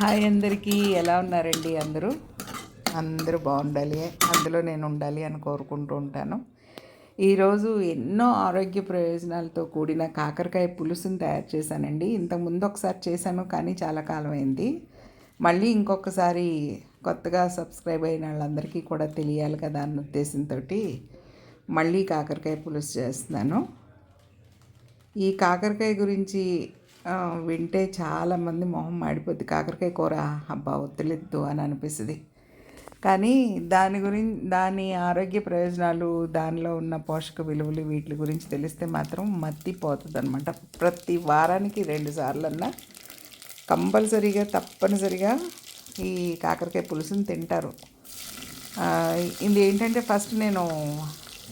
Hi అందరికీ, ఎలా ఉన్నారండి? అందరూ బాగుండాలి, అందులో నేను ఉండాలి అని కోరుకుంటూ ఉంటాను. ఈరోజు ఎన్నో ఆరోగ్య ప్రయోజనాలతో కూడిన కాకరకాయ పులుసుని తయారు చేశానండి. ఇంతకుముందు ఒకసారి చేశాను, కానీ చాలా కాలం అయింది. మళ్ళీ ఇంకొకసారి కొత్తగా సబ్స్క్రైబ్ అయిన వాళ్ళందరికీ కూడా తెలియాలి కదా అన్న ఉద్దేశంతో మళ్ళీ కాకరకాయ పులుసు చేస్తున్నాను. ఈ కాకరకాయ గురించి వింటే చాలామంది మొహం మాడిపోద్ది. కాకరకాయ కూర అబ్బా వద్దులెద్దు అని అనిపిస్తుంది. కానీ దాని ఆరోగ్య ప్రయోజనాలు, దానిలో ఉన్న పోషక విలువలు వీటి గురించి తెలిస్తే మాత్రం మత్తిపోతుంది అనమాట. ప్రతి వారానికి 2 సార్లన్నా కంపల్సరీగా తప్పనిసరిగా ఈ కాకరకాయ పులుసుని తింటారు. ఇది ఏంటంటే ఫస్ట్ నేను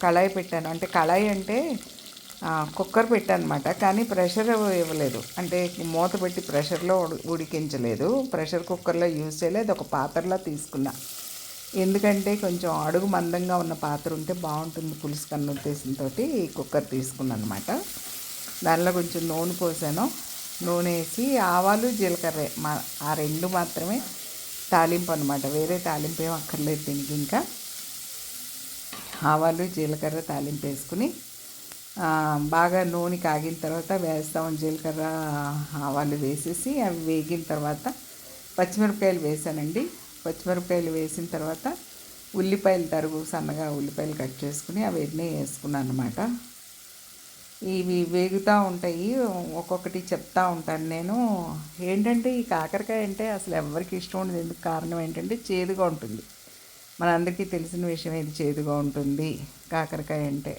కళాయి పెట్టాను. అంటే కళాయి అంటే కుక్కర్ పెట్టాను అనమాట. కానీ ప్రెషర్ ఇవ్వలేదు, అంటే మూత పెట్టి ప్రెషర్లో ఉడికించలేదు. ప్రెషర్ కుక్కర్లో యూజ్ చేయలేదు, ఒక పాత్రలో తీసుకున్నా. ఎందుకంటే కొంచెం అడుగు మందంగా ఉన్న పాత్ర ఉంటే బాగుంటుంది పులుసు కన్న ఉద్దేశంతో కుక్కర్ తీసుకున్నాను అనమాట. దానిలో కొంచెం నూనె పోసాను. నూనె వేసి ఆవాలు జీలకర్ర ఆ 2 మాత్రమే తాలింపు అనమాట. వేరే తాలింపు ఏం అక్కర్లేదు దీనికి. ఇంకా ఆవాలు జీలకర్ర తాలింపు వేసుకుని బాగా నూనె కాగిన తర్వాత వేస్తాం. జీలకర్ర ఆవాలు వేసేసి అవి వేగిన తర్వాత పచ్చిమిరపకాయలు వేసానండి. పచ్చిమిరపకాయలు వేసిన తర్వాత ఉల్లిపాయలు సన్నగా ఉల్లిపాయలు కట్ చేసుకుని అవన్నీ వేసుకున్నాను అనమాట. ఇవి వేగుతూ ఉంటాయి, ఒక్కొక్కటి చెప్తా ఉంటాను నేను. ఏంటంటే ఈ కాకరకాయ అంటే అసలు ఎవరికి ఇష్టం ఉండదు. ఎందుకు కారణం ఏంటంటే చేదుగా ఉంటుంది. మనందరికీ తెలిసిన విషయం, ఇది చేదుగా ఉంటుంది కాకరకాయ అంటే.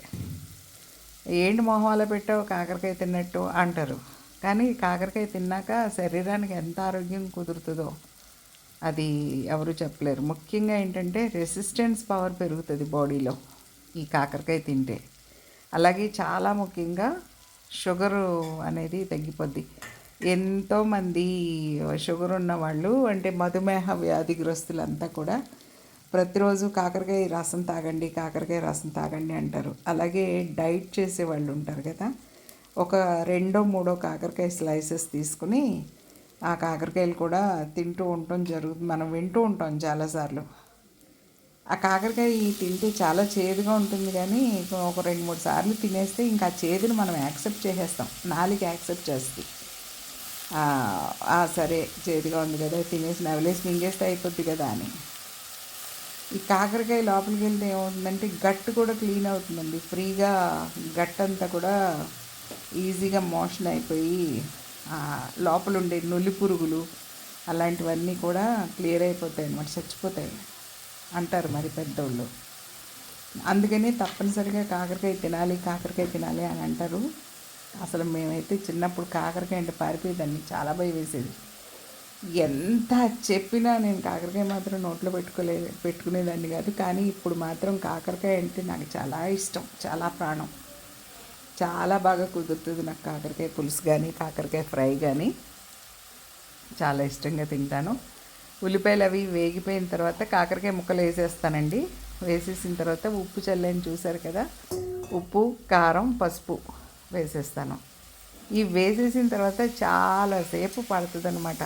ఏంటి మొహంలో పెట్టావు కాకరకాయ తిన్నట్టు అంటారు. కానీ కాకరకాయ తిన్నాక శరీరానికి ఎంత ఆరోగ్యం కుదురుతుందో అది ఎవరు చెప్పలేరు. ముఖ్యంగా ఏంటంటే రెసిస్టెన్స్ పవర్ పెరుగుతుంది బాడీలో ఈ కాకరకాయ తింటే. అలాగే చాలా ముఖ్యంగా షుగరు అనేది తగ్గిపోద్ది. ఎంతోమంది షుగర్ ఉన్న వాళ్ళు, అంటే మధుమేహ వ్యాధిగ్రస్తులంతా కూడా ప్రతిరోజు కాకరకాయ రసం తాగండి, కాకరకాయ రసం తాగండి అంటారు. అలాగే డైట్ చేసే వాళ్ళు ఉంటారు కదా, ఒక 2-3 కాకరకాయ స్లైసెస్ తీసుకుని ఆ కాకరకాయలు కూడా తింటూ ఉండటం జరుగుతుంది. మనం వింటూ ఉంటాం చాలాసార్లు. ఆ కాకరకాయ తింటే చాలా చేదుగా ఉంటుంది, కానీ ఒక 2-3 సార్లు తినేస్తే ఇంకా ఆ చేదుని మనం యాక్సెప్ట్ చేసేస్తాం. నాలుగు యాక్సెప్ట్ చేస్తుంది. సరే చేదుగా ఉంది కదా, తినేసి నవలేసి మింగేస్తే అయిపోద్ది కదా అని. ఈ కాకరకాయ లోపలికి వెళ్తే ఏమవుతుందంటే గట్టు కూడా క్లీన్ అవుతుందండి. ఫ్రీగా గట్టంతా కూడా ఈజీగా మోషన్ అయిపోయి లోపల ఉండే నులి పురుగులు అలాంటివన్నీ కూడా క్లియర్ అయిపోతాయి అన్నమాట, చచ్చిపోతాయి అంటారు మరి పెద్దోళ్ళు. అందుకని తప్పనిసరిగా కాకరకాయ తినాలి అని అంటారు. అసలు మేమైతే చిన్నప్పుడు కాకరకాయ అంటే పారిపోయేదాన్ని, చాలా భయం వేసేది. ఎంత చెప్పినా నేను కాకరకాయ మాత్రం నోట్లో పెట్టుకునేదాన్ని కాదు. కానీ ఇప్పుడు మాత్రం కాకరకాయ అంటే నాకు చాలా ఇష్టం, చాలా ప్రాణం. చాలా బాగా కుదురుతుంది నాకు కాకరకాయ పులుసు కానీ కాకరకాయ ఫ్రై కానీ. చాలా ఇష్టంగా తింటాను. ఉల్లిపాయలు అవి వేగిపోయిన తర్వాత కాకరకాయ ముక్కలు వేసేస్తానండి. వేసేసిన తర్వాత ఉప్పు చల్లని చూసారు కదా, ఉప్పు, కారం, పసుపు వేసేస్తాను. ఇవి వేసేసిన తర్వాత చాలాసేపు పడుతుంది అనమాట.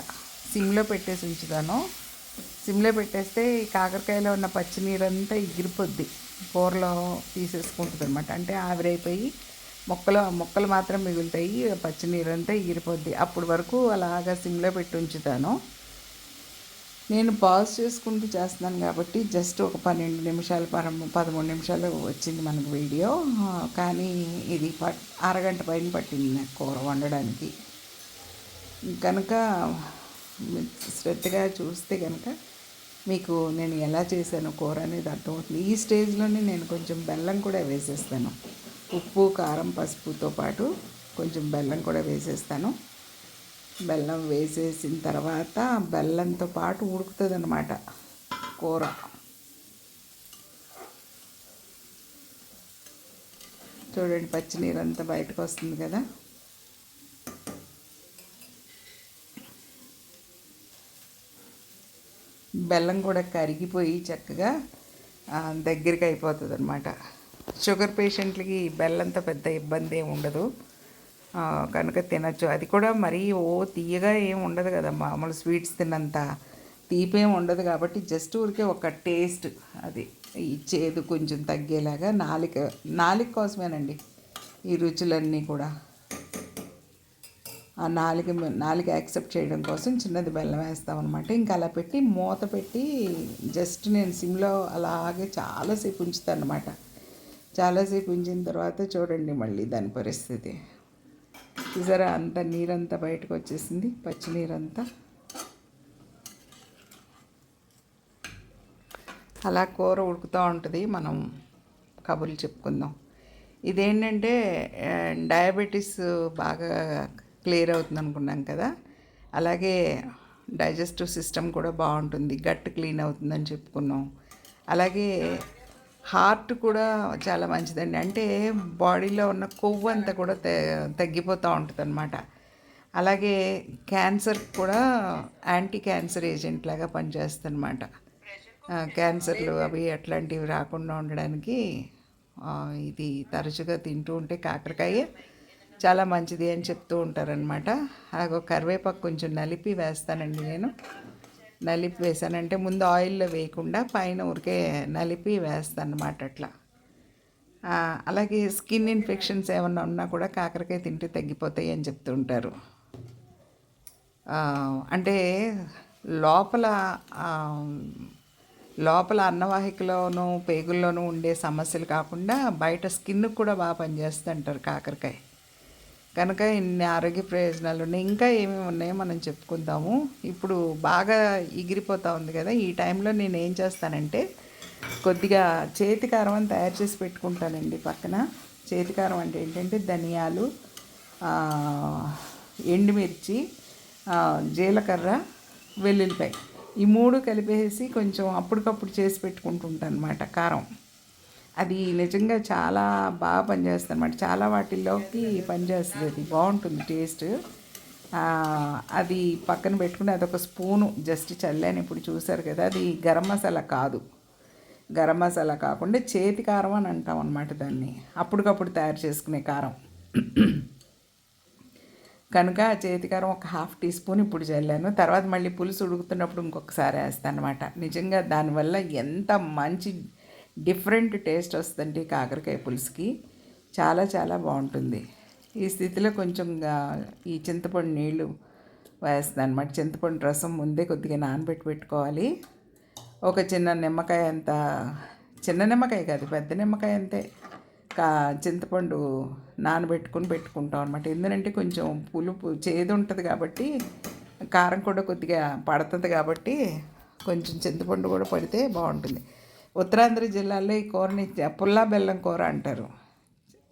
సిమ్లో పెట్టేసి ఉంచుతాను. సిమ్లో పెట్టేస్తే ఈ కాకరకాయలో ఉన్న పచ్చి నీరంతా ఎగిరిపోద్ది, కూరలో తీసేసుకుంటుంది అనమాట. అంటే ఆవిరైపోయి మొక్కలు మాత్రం మిగులుతాయి, పచ్చి నీరంతా ఎగిరిపోద్ది. అప్పటి వరకు అలాగా సిమ్లో పెట్టి ఉంచుతాను. నేను పాజ్ చేసుకుంటూ చేస్తున్నాను కాబట్టి జస్ట్ ఒక 12 నిమిషాలు 13 నిమిషాలు వచ్చింది మనకు వీడియో. కానీ ఇది అరగంట పైన పట్టింది నాకు కూర వండడానికి. కనుక శ్రద్ధగా చూస్తే కనుక మీకు నేను ఎలా చేశాను కూర అనేది అర్థమవుతుంది. ఈ స్టేజ్లోనే నేను కొంచెం బెల్లం కూడా వేసేస్తాను. ఉప్పు, కారం, పసుపుతో పాటు కొంచెం బెల్లం కూడా వేసేస్తాను. బెల్లం వేసేసిన తర్వాత బెల్లంతో పాటు ఉడుకుతుంది అన్నమాట కూర. చూడండి, పచ్చినీరు అంతా బయటకు వస్తుంది కదా. బెల్లం కూడా కరిగిపోయి చక్కగా దగ్గరికి అయిపోతుంది అనమాట. షుగర్ పేషెంట్లకి బెల్లంతో పెద్ద ఇబ్బంది ఏమి ఉండదు. కనుక తినచ్చు. అది కూడా మరీ తియ్యగా ఏం ఉండదు కదా, మామూలు స్వీట్స్ తిన్నంత తీపేం ఉండదు కాబట్టి జస్ట్ ఊరికే ఒక టేస్ట్, అది ఈ చేదు కొంచెం తగ్గేలాగా నాలుక కోసమేనండి ఈ రుచులన్నీ కూడా. ఆ నాలుక యాక్సెప్ట్ చేయడం కోసం చిన్నది బెల్లం వేస్తాం అనమాట. ఇంకా అలా పెట్టి మూత పెట్టి జస్ట్ నేను సిమ్లో అలాగే చాలాసేపు ఉంచుతాను అనమాట. చాలాసేపు ఉంచిన తర్వాత చూడండి మళ్ళీ దాని పరిస్థితి చూసారా, అంత నీరంతా బయటకు వచ్చేసింది, పచ్చి నీరంతా. అలా కూర ఉడుకుతూ ఉంటుంది, మనం కబుర్లు చెప్పుకుందాం. ఇదేంటంటే డయాబెటీస్ బాగా క్లియర్ అవుతుంది అనుకున్నాం కదా, అలాగే డైజెస్టివ్ సిస్టమ్ కూడా బాగుంటుంది, గట్ క్లీన్ అవుతుందని చెప్పుకున్నాం. అలాగే హార్ట్ కూడా చాలా మంచిదండి, అంటే బాడీలో ఉన్న కొవ్వు అంతా కూడా తగ్గిపోతూ ఉంటుంది అనమాట. అలాగే క్యాన్సర్ కూడా యాంటీ క్యాన్సర్ ఏజెంట్ లాగా పనిచేస్తుంది అనమాట. క్యాన్సర్లు అవి అట్లాంటివి రాకుండా ఉండడానికి ఇది తరచుగా తింటూ ఉంటే కాకరకాయ చాలా మంచిది అని చెప్తూ ఉంటారనమాట. అలాగే కరివేపాకు కొంచెం నలిపి వేస్తానండి నేను. నలిపి వేసానంటే ముందు ఆయిల్లో వేయకుండా పైన ఊరికే నలిపి వేస్తాను అన్నమాట అట్లా. అలాగే స్కిన్ ఇన్ఫెక్షన్స్ ఏమన్నా ఉన్నా కూడా కాకరకాయ తింటే తగ్గిపోతాయి అని చెప్తూ ఉంటారు. అంటే లోపల లోపల అన్నవాహికలోనూ పేగుల్లోనూ ఉండే సమస్యలు కాకుండా బయట స్కిన్కి కూడా బాగా పనిచేస్తుంటారు కాకరకాయ. కనుక ఇన్ని ఆరోగ్య ప్రయోజనాలు ఉన్నాయి. ఇంకా ఏమేమి ఉన్నాయో మనం చెప్పుకుందాము. ఇప్పుడు బాగా ఎగిరిపోతూ ఉంది కదా, ఈ టైంలో నేను ఏం చేస్తానంటే కొద్దిగా చేతికారం అని తయారు చేసి పెట్టుకుంటానండి పక్కన. చేతికారం అంటే ఏంటంటే ధనియాలు, ఎండుమిర్చి, జీలకర్ర, వెల్లుల్లిపాయ, ఈ మూడు కలిపేసి కొంచెం అప్పటికప్పుడు చేసి పెట్టుకుంటుంటాను అనమాట కారం. అది నిజంగా చాలా బాగా పనిచేస్తుంది అనమాట, చాలా వాటిల్లోకి పనిచేస్తుంది, అది బాగుంటుంది టేస్ట్. అది పక్కన పెట్టుకుని అదొక స్పూను జస్ట్ చల్లాను, ఇప్పుడు చూసారు కదా. అది గరం మసాలా కాదు, గరం మసాలా కాకుండా చేతి కారం అని అంటాం అనమాట దాన్ని, అప్పటికప్పుడు తయారు చేసుకునే కారం. కనుక చేతి కారం ఒక 1/2 టీ స్పూన్ ఇప్పుడు చల్లాను. తర్వాత మళ్ళీ పులుసు ఉడుకుతున్నప్పుడు ఇంకొకసారి వేస్తాను అనమాట. నిజంగా దానివల్ల ఎంత మంచి డిఫరెంట్ టేస్ట్ వస్తుందండి కాకరకాయ పులుసుకి, చాలా చాలా బాగుంటుంది. ఈ స్థితిలో కొంచెం ఈ చింతపండు నీళ్ళు వేస్తాను అనమాట. చింతపండు రసం ముందే కొద్దిగా నానబెట్టి పెట్టుకోవాలి. ఒక చిన్న నిమ్మకాయ అంత, చిన్న నిమ్మకాయ కాదు పెద్ద నిమ్మకాయ అంతే చింతపండు నానబెట్టుకుని పెట్టుకుంటాం అనమాట. ఎందుకంటే కొంచెం పులుపు చేదు ఉంటుంది కాబట్టి, కారం కూడా కొద్దిగా పడుతుంది కాబట్టి కొంచెం చింతపండు కూడా పడితే బాగుంటుంది. ఉత్తరాంధ్ర జిల్లాలో ఈ కూరని పుల్లా బెల్లం కూర అంటారు.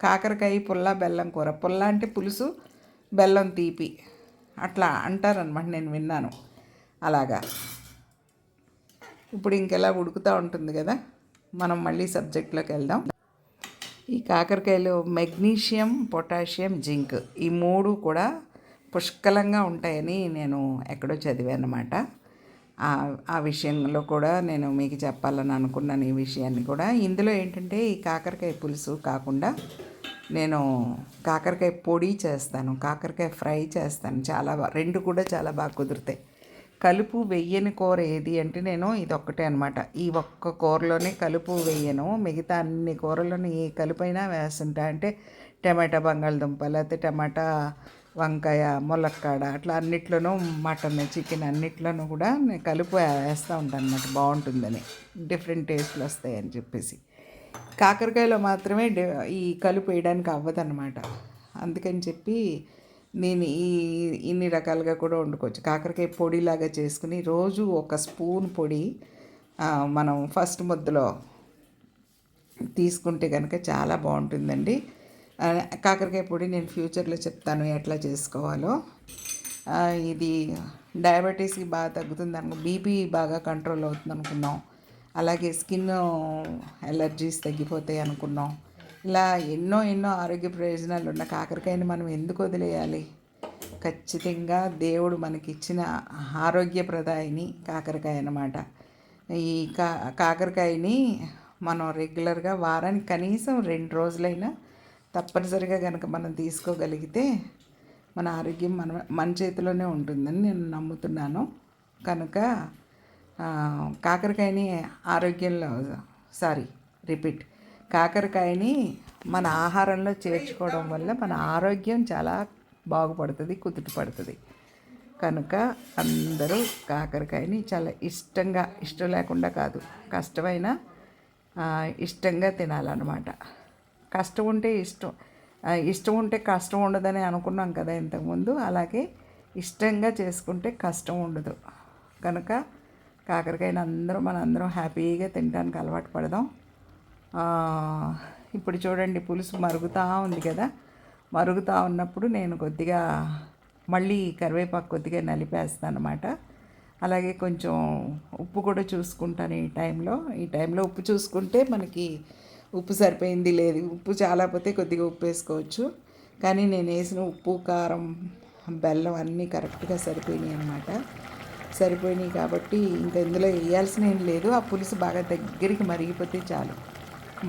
కాకరకాయ పుల్లా బెల్లం కూర. పుల్ల అంటే పులుసు, బెల్లం తీపి, అట్లా అంటారనమాట, నేను విన్నాను అలాగా. ఇప్పుడు ఇంకెలా ఉడుకుతూ ఉంటుంది కదా, మనం మళ్ళీ సబ్జెక్ట్లోకి వెళ్దాం. ఈ కాకరకాయలో మెగ్నీషియం, పొటాషియం, జింక్ ఈ 3 కూడా పుష్కలంగా ఉంటాయని నేను ఎక్కడో చదివాను అన్నమాట. ఆ విషయంలో కూడా నేను మీకు చెప్పాలని అనుకున్నాను. ఈ విషయాన్ని కూడా ఇందులో ఏంటంటే ఈ కాకరకాయ పులుసు కాకుండా నేను కాకరకాయ పొడి చేస్తాను, కాకరకాయ ఫ్రై చేస్తాను. చాలా రెండు కూడా చాలా బాగా కుదురుతాయి. కలుపు వెయ్యని కూర ఏది అంటే నేను ఇదొక్కటే అనమాట. ఈ ఒక్క కూరలోనే కలుపు వెయ్యను, మిగతా అన్ని కూరలోనే ఏ కలుపైనా వేస్తుంటా. అంటే టమాటా బంగాళదుంప, లేకపోతే టమాటా వంకాయ, ములక్కాడ, అట్లా అన్నిట్లోనూ, మటన్, చికెన్ అన్నిట్లోనూ కూడా నేను కలుపు వేస్తూ ఉంటాను అనమాట, బాగుంటుందని, డిఫరెంట్ టేస్ట్లు వస్తాయని చెప్పేసి. కాకరకాయలో మాత్రమే ఈ కలుపు వేయడానికి అవ్వదన్నమాట. అందుకని చెప్పి నేను ఇన్ని రకాలుగా కూడా వండుకోవచ్చు. కాకరకాయ పొడిలాగా చేసుకుని రోజు ఒక స్పూన్ పొడి మనం ఫస్ట్ ముద్దలో తీసుకుంటే కనుక చాలా బాగుంటుందండి. కాకరకాయ పొడి నేను ఫ్యూచర్లో చెప్తాను ఎట్లా చేసుకోవాలో. ఇది డయాబెటీస్కి బాగా తగ్గుతుంది అనుకో, బీపీ బాగా కంట్రోల్ అవుతుంది అనుకున్నాం, అలాగే స్కిన్ ఎలర్జీస్ తగ్గిపోతాయి అనుకున్నాం. ఇలా ఎన్నో ఆరోగ్య ప్రయోజనాలు ఉన్న కాకరకాయని మనం ఎందుకు వదిలేయాలి? ఖచ్చితంగా దేవుడు మనకిచ్చిన ఆరోగ్యప్రదాయిని కాకరకాయ అన్నమాట. ఈ కాకరకాయని మనం రెగ్యులర్గా వారానికి కనీసం 2 రోజులైనా తప్పనిసరిగా కనుక మనం తీసుకోగలిగితే మన ఆరోగ్యం మన చేతిలోనే ఉంటుందని నేను నమ్ముతున్నాను. కనుక కాకరకాయని ఆరోగ్యంలో సారీ రిపీట్ కాకరకాయని మన ఆహారంలో చేర్చుకోవడం వల్ల మన ఆరోగ్యం చాలా బాగుపడుతుంది, కుదుట పడుతుంది. కనుక అందరూ కాకరకాయని చాలా ఇష్టంగా, ఇష్టం లేకుండా కాదు, కష్టమైన ఇష్టంగా తినాలన్నమాట. కష్టం ఉంటే ఇష్టం ఉంటే కష్టం ఉండదని అనుకున్నాం కదా ఇంతకుముందు. అలాగే ఇష్టంగా చేసుకుంటే కష్టం ఉండదు. కనుక కాకరకాయని మనందరం హ్యాపీగా తినడానికి అలవాటు పడదాం. ఇప్పుడు చూడండి, పులుసు మరుగుతూ ఉంది కదా. మరుగుతూ ఉన్నప్పుడు నేను కొద్దిగా మళ్ళీ కరివేపాకు కొద్దిగా నలిపేస్తాను అన్నమాట. అలాగే కొంచెం ఉప్పు కూడా చూసుకుంటాను ఈ టైంలో ఉప్పు చూసుకుంటే మనకి ఉప్పు సరిపోయింది, లేదు ఉప్పు చాలా పోతే కొద్దిగా ఉప్పు వేసుకోవచ్చు. కానీ నేను వేసిన ఉప్పు, కారం, బెల్లం అన్నీ కరెక్ట్గా సరిపోయినాయి అన్నమాట. సరిపోయినాయి కాబట్టి ఇంకా ఇందులో వేయాల్సిన ఏం లేదు. ఆ పులుసు బాగా దగ్గరికి మరిగిపోతే చాలు.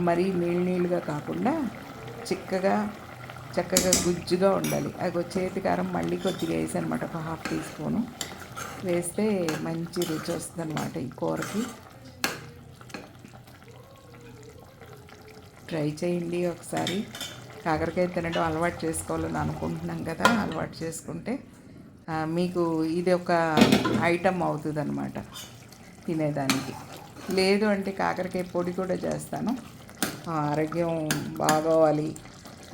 మరీ నీళ్ళుగా కాకుండా చక్కగా గుజ్జుగా ఉండాలి. అది చేతి కారం మళ్ళీ కొద్దిగా వేసి అనమాట, ఒక 1/2 టీ స్పూను వేస్తే మంచి రుచి వస్తుంది అనమాట ఈ కూరకి. ట్రై చేయండి ఒకసారి. కాకరకాయ తినడం అలవాటు చేసుకోవాలని అనుకుంటున్నాం కదా. అలవాటు చేసుకుంటే మీకు ఇది ఒక ఐటమ్ అవుతుంది అనమాట తినేదానికి. లేదు అంటే కాకరకాయ పొడి కూడా చేస్తాను. ఆరోగ్యం బాగోవాలి,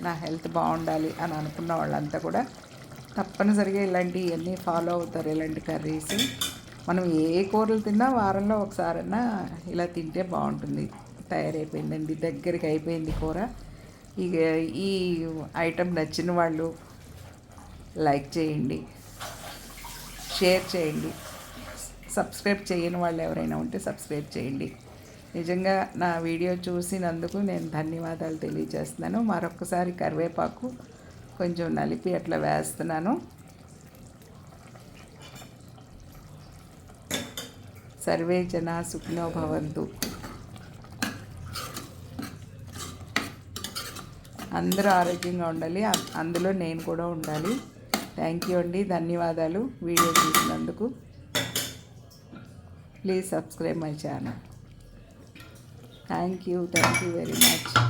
నా హెల్త్ బాగుండాలి అని అనుకున్న వాళ్ళంతా కూడా తప్పనిసరిగా ఇలాంటివన్నీ ఫాలో అవుతారు. ఇలాంటి కర్రీస్ మనం ఏ కూరలు తిన్నా వారంలో ఒకసారన్నా ఇలా తింటే బాగుంటుంది. తయారైపోయిందండి, దగ్గరికి అయిపోయింది కూర. ఇక ఈ ఐటెం నచ్చిన వాళ్ళు లైక్ చేయండి, షేర్ చేయండి. సబ్స్క్రైబ్ చేయని వాళ్ళు ఎవరైనా ఉంటే సబ్స్క్రైబ్ చేయండి. నిజంగా నా వీడియో చూసినందుకు నేను ధన్యవాదాలు తెలియజేస్తున్నాను. మరొకసారి కరివేపాకు కొంచెం నలిపి అట్లా వేస్తున్నాను. సర్వే జనా సుఖినో భవంతు. అందరూ ఆరోగ్యంగా ఉండాలి, అందులో నేను కూడా ఉండాలి. థ్యాంక్ యూ అండి, ధన్యవాదాలు వీడియో చూసినందుకు. Please subscribe my channel. Thank you very much.